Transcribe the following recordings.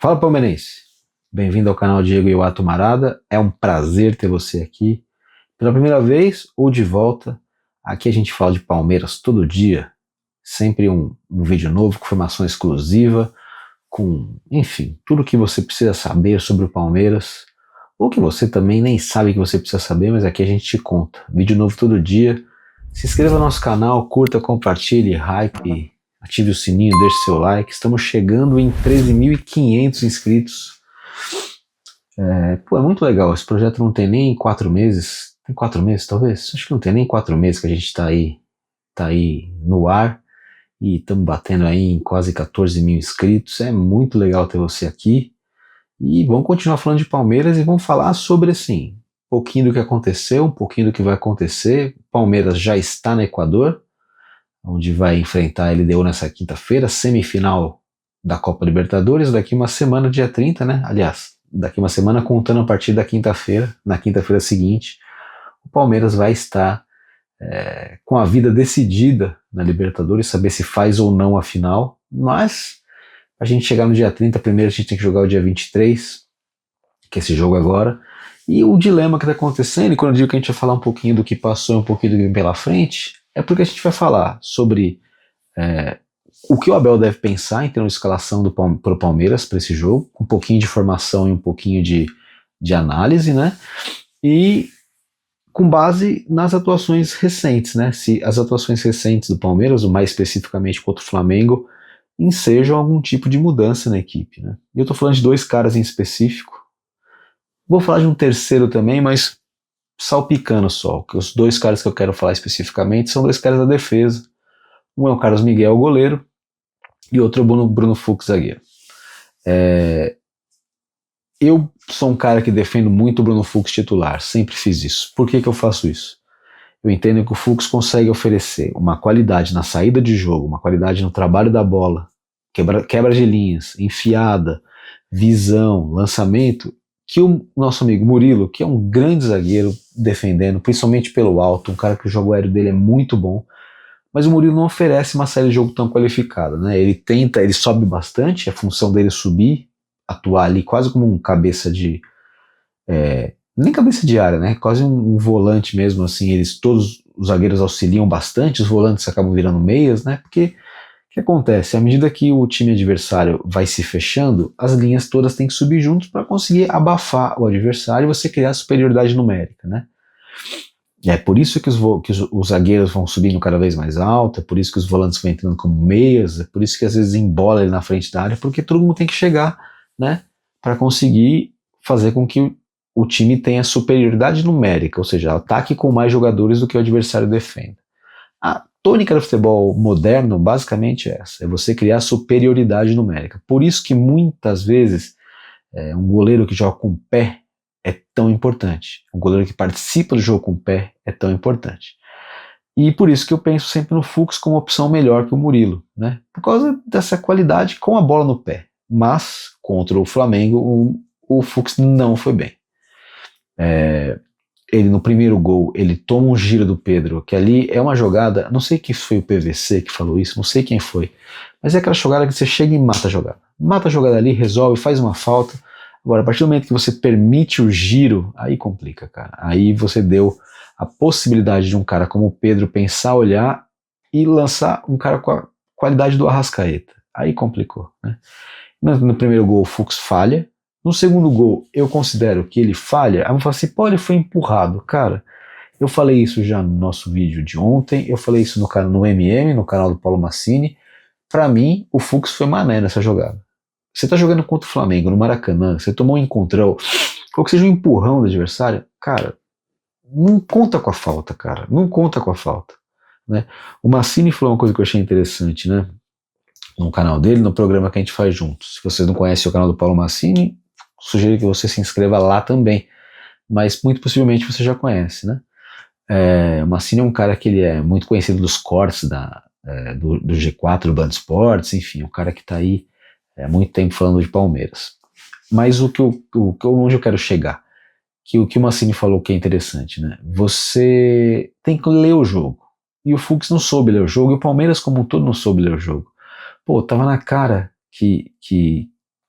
Fala, palmeirense! Bem-vindo ao canal Diego Iwato Marada. É um prazer ter você aqui. Pela primeira vez ou de volta, aqui a gente fala de Palmeiras todo dia. Sempre um vídeo novo, com informação exclusiva, enfim, tudo que você precisa saber sobre o Palmeiras, ou que você também nem sabe que você precisa saber, mas aqui a gente te conta. Vídeo novo todo dia. Se inscreva no nosso canal, curta, compartilhe, hype, ative o sininho, deixe seu like. Estamos chegando em 13.500 inscritos. É muito legal. Esse projeto não tem nem 4 meses. Tem 4 meses, talvez? Acho que não tem nem 4 meses que a gente está aí no ar. E estamos batendo aí em quase 14 mil inscritos. É muito legal ter você aqui. E vamos continuar falando de Palmeiras e vamos falar sobre, assim, um pouquinho do que aconteceu, um pouquinho do que vai acontecer. Palmeiras já está no Equador, onde vai enfrentar a LDU nessa quinta-feira, semifinal da Copa Libertadores, daqui uma semana, dia 30, né? Aliás, daqui uma semana, contando a partir da quinta-feira, na quinta-feira seguinte, o Palmeiras vai estar com a vida decidida na Libertadores, saber se faz ou não a final, mas a gente chegar no dia 30, primeiro a gente tem que jogar o dia 23, que é esse jogo agora, e o dilema que está acontecendo, e quando eu digo que a gente vai falar um pouquinho do que passou, um pouquinho do que vem pela frente, é porque a gente vai falar sobre o que o Abel deve pensar em termos de escalação para o Palmeiras para esse jogo, um pouquinho de formação e um pouquinho de análise, né? E com base nas atuações recentes, né? Se as atuações recentes do Palmeiras, ou mais especificamente contra o Flamengo, ensejam algum tipo de mudança na equipe, né? E eu tô falando de 2 caras em específico. Vou falar de um terceiro também, mas salpicando só, que os 2 caras que eu quero falar especificamente são 2 caras da defesa. Um é o Carlos Miguel, goleiro, e outro é o Bruno Fux, zagueiro. Eu sou um cara que defendo muito o Bruno Fux titular, sempre fiz isso. Por que eu faço isso? Eu entendo que o Fux consegue oferecer uma qualidade na saída de jogo, uma qualidade no trabalho da bola, quebra de linhas, enfiada, visão, lançamento, que o nosso amigo Murilo, que é um grande zagueiro defendendo, principalmente pelo alto, um cara que o jogo aéreo dele é muito bom, mas o Murilo não oferece uma série de jogo tão qualificada, né? Ele sobe bastante, a função dele é subir, atuar ali quase como um cabeça de... nem cabeça de área, né? Quase um volante mesmo, assim. Todos os zagueiros auxiliam bastante, os volantes acabam virando meias, né? Porque o que acontece? À medida que o time adversário vai se fechando, as linhas todas têm que subir juntos para conseguir abafar o adversário e você criar superioridade numérica, né? É por isso que os zagueiros vão subindo cada vez mais alto, é por isso que os volantes vão entrando como meias, é por isso que às vezes embola ele na frente da área, porque todo mundo tem que chegar, né? Para conseguir fazer com que o time tenha superioridade numérica, ou seja, ataque com mais jogadores do que o adversário defenda. A tônica do futebol moderno basicamente é essa, é você criar superioridade numérica. Por isso que muitas vezes um goleiro que joga com o pé é tão importante, um goleiro que participa do jogo com o pé é tão importante. E por isso que eu penso sempre no Fux como opção melhor que o Murilo, né? Por causa dessa qualidade com a bola no pé. Mas contra o Flamengo o Fux não foi bem. Ele no primeiro gol, ele toma um giro do Pedro, que ali é uma jogada, não sei quem foi o PVC que falou isso, não sei quem foi, mas é aquela jogada que você chega e mata a jogada. Mata a jogada ali, resolve, faz uma falta. Agora, a partir do momento que você permite o giro, aí complica, cara. Aí você deu a possibilidade de um cara como o Pedro pensar, olhar e lançar um cara com a qualidade do Arrascaeta. Aí complicou, né? No primeiro gol, o Fux falha. No segundo gol, eu considero que ele falha. Aí vão falar assim, pô, ele foi empurrado. Cara, eu falei isso já no nosso vídeo de ontem, eu falei isso no MM, no canal do Paulo Massini. Pra mim, o Fux foi mané nessa jogada. Você tá jogando contra o Flamengo, no Maracanã, você tomou um encontrão, ou que seja um empurrão do adversário, cara, não conta com a falta, cara. Não conta com a falta, né? O Massini falou uma coisa que eu achei interessante, né? No canal dele, no programa que a gente faz juntos. Se vocês não conhecem o canal do Paulo Massini, sugiro que você se inscreva lá também, mas muito possivelmente você já conhece, né? O Massini é um cara que ele é muito conhecido dos cortes do G4, do Band Esportes, enfim, um cara que está aí há muito tempo falando de Palmeiras. Mas onde eu quero chegar? Que o que o Massini falou que é interessante, né? Você tem que ler o jogo. E o Fux não soube ler o jogo, e o Palmeiras como um todo não soube ler o jogo. Pô, tava na cara que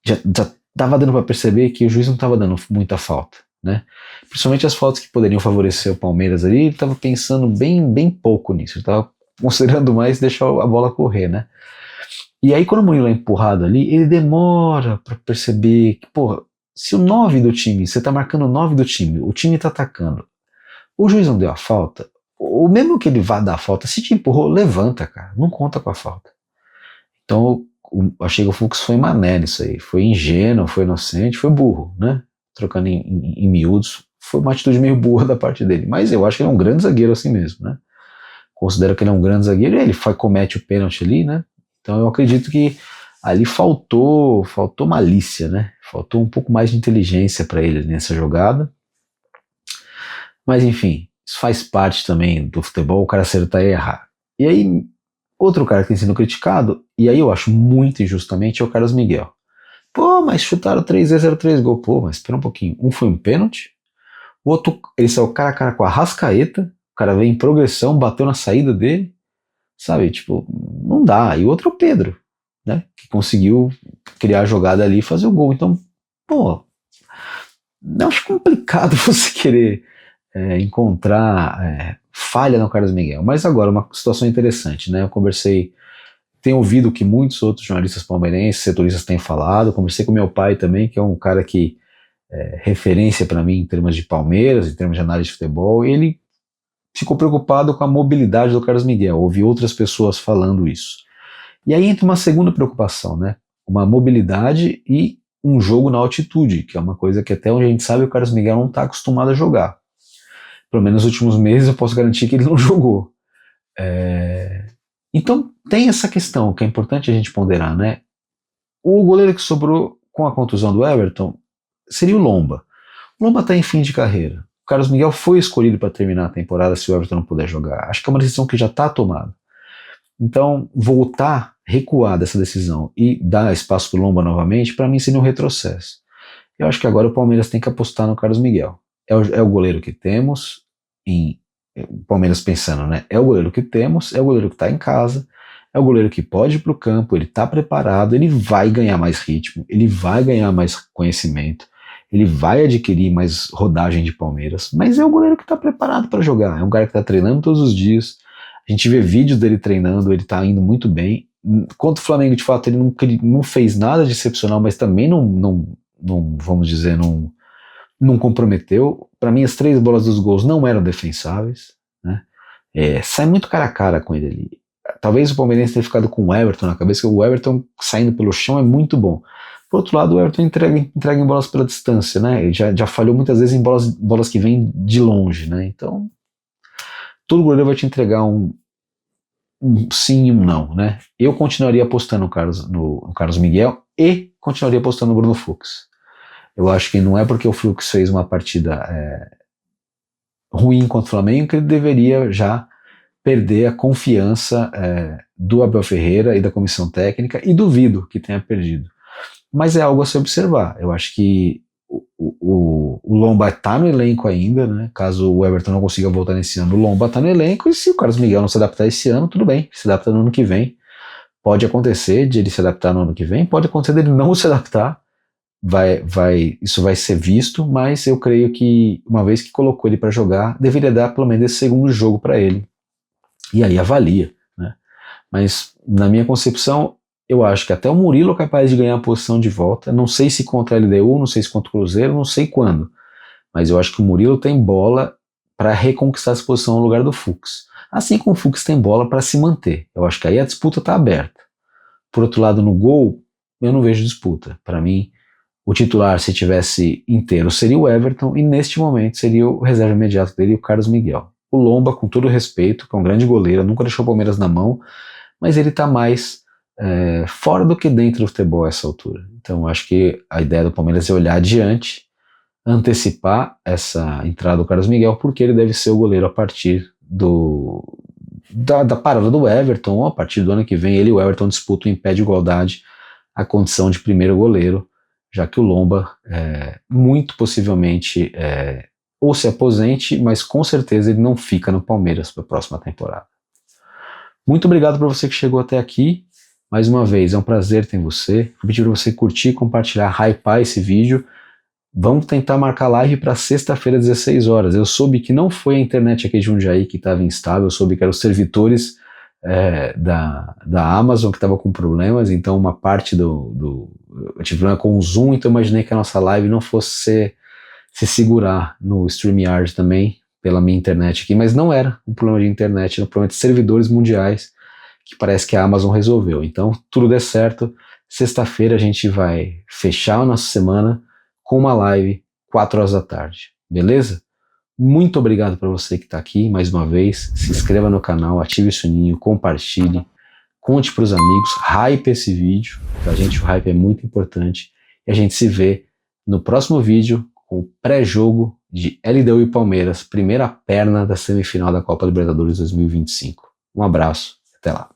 já Tava dando para perceber que o juiz não estava dando muita falta, né? Principalmente as faltas que poderiam favorecer o Palmeiras ali, ele estava pensando bem pouco nisso, ele estava considerando mais deixar a bola correr, né? E aí quando o Murilo é empurrado ali, ele demora para perceber que, porra, se o 9 do time, você tá marcando o 9 do time, o time tá atacando, o juiz não deu a falta, o mesmo que ele vá dar a falta, se te empurrou, levanta, cara, não conta com a falta. Então eu achei que o Fux foi mané nisso aí, foi ingênuo, foi inocente, foi burro, né? Trocando em miúdos, foi uma atitude meio burra da parte dele, mas eu acho que ele é um grande zagueiro assim mesmo, né? Considero que ele é um grande zagueiro e ele comete o pênalti ali, né? Então eu acredito que ali faltou malícia, né? Faltou um pouco mais de inteligência para ele nessa jogada. Mas enfim, isso faz parte também do futebol, o cara acertar e errar. E aí, outro cara que tem sido criticado, e aí eu acho muito injustamente, é o Carlos Miguel. Pô, mas chutaram 3 vezes, era 3 gols. Pô, mas espera um pouquinho. Um foi um pênalti, o outro, ele saiu cara a cara com a Arrascaeta, o cara veio em progressão, bateu na saída dele, sabe? Tipo, não dá. E o outro é o Pedro, né? Que conseguiu criar a jogada ali e fazer o gol. Então, pô, eu acho complicado você querer encontrar falha no Carlos Miguel. Mas agora, uma situação interessante, né? Eu conversei, tenho ouvido o que muitos outros jornalistas palmeirenses, setoristas têm falado, conversei com meu pai também, que é um cara que referência para mim em termos de Palmeiras, em termos de análise de futebol, e ele ficou preocupado com a mobilidade do Carlos Miguel, ouvi outras pessoas falando isso. E aí entra uma segunda preocupação, né? Uma mobilidade e um jogo na altitude, que é uma coisa que até onde a gente sabe o Carlos Miguel não está acostumado a jogar. Pelo menos nos últimos meses eu posso garantir que ele não jogou. Então tem essa questão que é importante a gente ponderar, né? O goleiro que sobrou com a contusão do Everton seria o Lomba. O Lomba está em fim de carreira. O Carlos Miguel foi escolhido para terminar a temporada se o Everton não puder jogar. Acho que é uma decisão que já está tomada. Então, voltar, recuar dessa decisão e dar espaço para o Lomba novamente, para mim seria um retrocesso. Eu acho que agora o Palmeiras tem que apostar no Carlos Miguel. É o goleiro que temos, o Palmeiras pensando, né? É o goleiro que temos, é o goleiro que está em casa, é o goleiro que pode ir para o campo, ele está preparado, ele vai ganhar mais ritmo, ele vai ganhar mais conhecimento, ele vai adquirir mais rodagem de Palmeiras, mas é o goleiro que está preparado para jogar, é um cara que está treinando todos os dias, a gente vê vídeos dele treinando, ele está indo muito bem. Contra o Flamengo, de fato, ele não fez nada de excepcional, mas também não vamos dizer, não comprometeu. Para mim, as 3 bolas dos gols não eram defensáveis, né? Sai muito cara a cara com ele ali. Talvez o Palmeirense tenha ficado com o Everton na cabeça, que o Everton saindo pelo chão é muito bom. Por outro lado, o Everton entrega em bolas pela distância, né? Ele já falhou muitas vezes em bolas que vêm de longe, né? Então, todo goleiro vai te entregar um sim e um não, né? Eu continuaria apostando no Carlos Miguel e continuaria apostando no Bruno Fux. Eu acho que não é porque o Fux fez uma partida ruim contra o Flamengo que ele deveria já perder a confiança do Abel Ferreira e da comissão técnica, e duvido que tenha perdido. Mas é algo a se observar. Eu acho que o Lomba está no elenco ainda, né? Caso o Everton não consiga voltar nesse ano, o Lomba está no elenco, e se o Carlos Miguel não se adaptar esse ano, tudo bem, se adapta no ano que vem. Pode acontecer de ele se adaptar no ano que vem, pode acontecer dele não se adaptar, isso vai ser visto, mas eu creio que uma vez que colocou ele para jogar, deveria dar pelo menos esse segundo jogo para ele, e aí avalia, né? Mas na minha concepção, eu acho que até o Murilo é capaz de ganhar a posição de volta, não sei se contra a LDU, não sei se contra o Cruzeiro, não sei quando, mas eu acho que o Murilo tem bola para reconquistar essa posição no lugar do Fux, assim como o Fux tem bola para se manter. Eu acho que aí a disputa está aberta. Por outro lado, no gol, eu não vejo disputa. Para mim, o titular, se tivesse inteiro, seria o Everton, e neste momento seria o reserva imediato dele, o Carlos Miguel. O Lomba, com todo respeito, que é um grande goleiro, nunca deixou o Palmeiras na mão, mas ele está mais fora do que dentro do futebol a essa altura. Então acho que a ideia do Palmeiras é olhar adiante, antecipar essa entrada do Carlos Miguel, porque ele deve ser o goleiro a partir da parada do Everton, ou a partir do ano que vem ele e o Everton disputam em pé de igualdade a condição de primeiro goleiro, já que o Lomba muito possivelmente ou se aposente, mas com certeza ele não fica no Palmeiras para a próxima temporada. Muito obrigado para você que chegou até aqui. Mais uma vez, é um prazer ter você. Vou pedir para você curtir, compartilhar, hypar esse vídeo. Vamos tentar marcar live para sexta-feira, 16 horas. Eu soube que não foi a internet aqui de Jundiaí que estava instável, eu soube que eram os servidores da Amazon que estava com problemas, então uma parte eu tive problema com o Zoom, então imaginei que a nossa live não fosse se segurar no StreamYard também, pela minha internet aqui, mas não era um problema de internet, era um problema de servidores mundiais, que parece que a Amazon resolveu. Então, tudo der certo, sexta-feira a gente vai fechar a nossa semana com uma live 4 horas da tarde, beleza? Muito obrigado para você que está aqui mais uma vez. Se inscreva no canal, ative o sininho, compartilhe, conte para os amigos, hype esse vídeo. Para a gente o hype é muito importante. E a gente se vê no próximo vídeo com o pré-jogo de LDU e Palmeiras, primeira perna da semifinal da Copa Libertadores 2025. Um abraço, até lá.